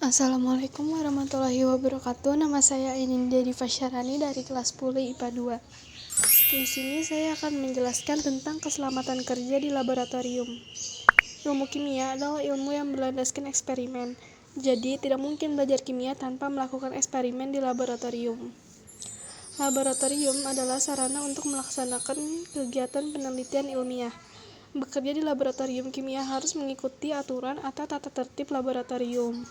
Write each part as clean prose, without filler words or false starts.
Assalamualaikum warahmatullahi wabarakatuh. Nama saya Inindia Divasyarani dari kelas 10 IPA 2. Di sini saya akan menjelaskan tentang keselamatan kerja di laboratorium. Ilmu kimia adalah ilmu yang berlandaskan eksperimen. Jadi, tidak mungkin belajar kimia tanpa melakukan eksperimen di laboratorium. Laboratorium adalah sarana untuk melaksanakan kegiatan penelitian ilmiah. Bekerja di laboratorium kimia harus mengikuti aturan atau tata tertib laboratorium.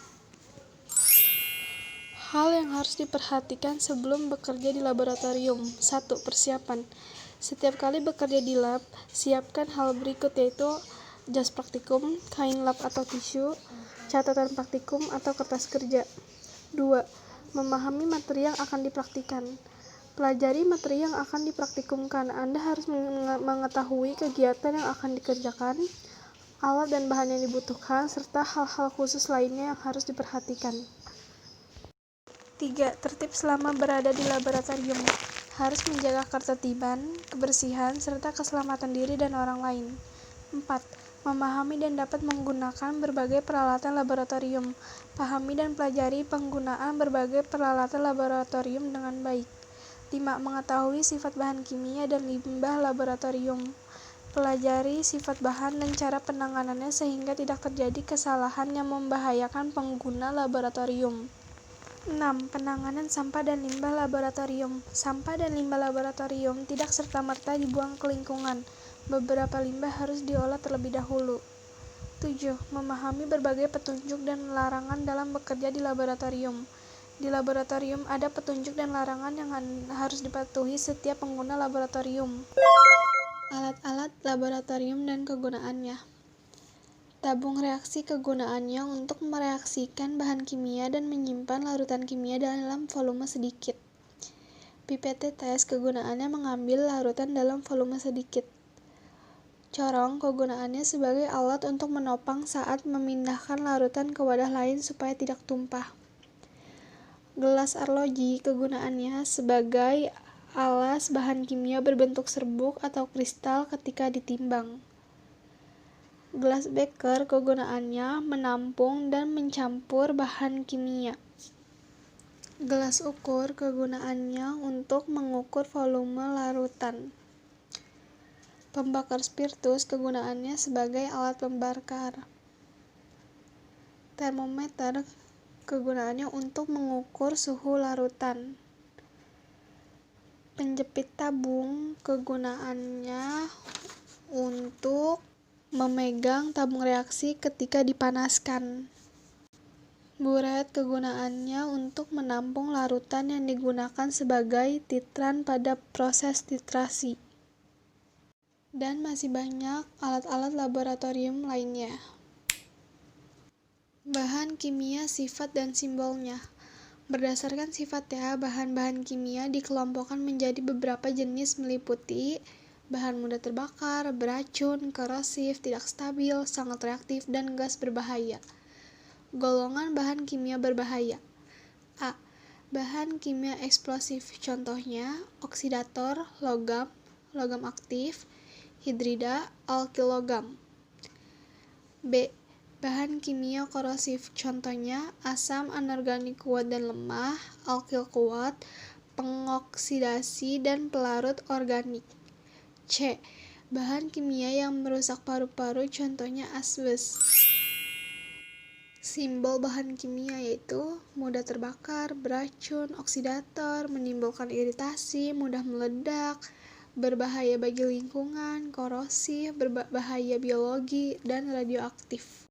Hal yang harus diperhatikan sebelum bekerja di laboratorium. 1. Persiapan. Setiap kali bekerja di lab, siapkan hal berikut, yaitu jas praktikum, kain lab atau tisu, catatan praktikum atau kertas kerja. 2. Memahami materi yang akan dipraktikkan. Pelajari materi yang akan dipraktikumkan. Anda harus mengetahui kegiatan yang akan dikerjakan, alat dan bahan yang dibutuhkan, serta hal-hal khusus lainnya yang harus diperhatikan. 3. Tertib selama berada di laboratorium. Harus menjaga ketertiban, kebersihan, serta keselamatan diri dan orang lain. 4. Memahami dan dapat menggunakan berbagai peralatan laboratorium. Pahami dan pelajari penggunaan berbagai peralatan laboratorium dengan baik. 5. Mengetahui sifat bahan kimia dan limbah laboratorium. Pelajari sifat bahan dan cara penanganannya sehingga tidak terjadi kesalahan yang membahayakan pengguna laboratorium. 6. Penanganan sampah dan limbah laboratorium. Sampah dan limbah laboratorium tidak serta-merta dibuang ke lingkungan. Beberapa limbah harus diolah terlebih dahulu. 7. Memahami berbagai petunjuk dan larangan dalam bekerja di laboratorium. Di laboratorium ada petunjuk dan larangan yang harus dipatuhi setiap pengguna laboratorium. Alat-alat laboratorium dan kegunaannya. Tabung reaksi kegunaannya untuk mereaksikan bahan kimia dan menyimpan larutan kimia dalam volume sedikit. Pipette tes kegunaannya mengambil larutan dalam volume sedikit. Corong kegunaannya sebagai alat untuk menopang saat memindahkan larutan ke wadah lain supaya tidak tumpah. Gelas arloji kegunaannya sebagai alas bahan kimia berbentuk serbuk atau kristal ketika ditimbang. Gelas beker kegunaannya menampung dan mencampur bahan kimia. Gelas ukur kegunaannya untuk mengukur volume larutan. Pembakar spiritus kegunaannya sebagai alat pembakar. Termometer kegunaannya untuk mengukur suhu larutan. Penjepit tabung kegunaannya untuk memegang tabung reaksi ketika dipanaskan. Buret kegunaannya untuk menampung larutan yang digunakan sebagai titran pada proses titrasi. Dan masih banyak alat-alat laboratorium lainnya. Bahan kimia, sifat dan simbolnya. Berdasarkan sifatnya, bahan-bahan kimia dikelompokkan menjadi beberapa jenis meliputi bahan mudah terbakar, beracun, korosif, tidak stabil, sangat reaktif, dan gas berbahaya. Golongan bahan kimia berbahaya. A. Bahan kimia eksplosif. Contohnya, oksidator, logam, logam aktif, hidrida, alkil logam. B. Bahan kimia korosif. Contohnya, asam anorganik kuat dan lemah, alkil kuat, pengoksidasi, dan pelarut organik. C. Bahan kimia yang merusak paru-paru, contohnya asbes. Simbol bahan kimia yaitu mudah terbakar, beracun, oksidator, menimbulkan iritasi, mudah meledak, berbahaya bagi lingkungan, korosif, berbahaya biologi, dan radioaktif.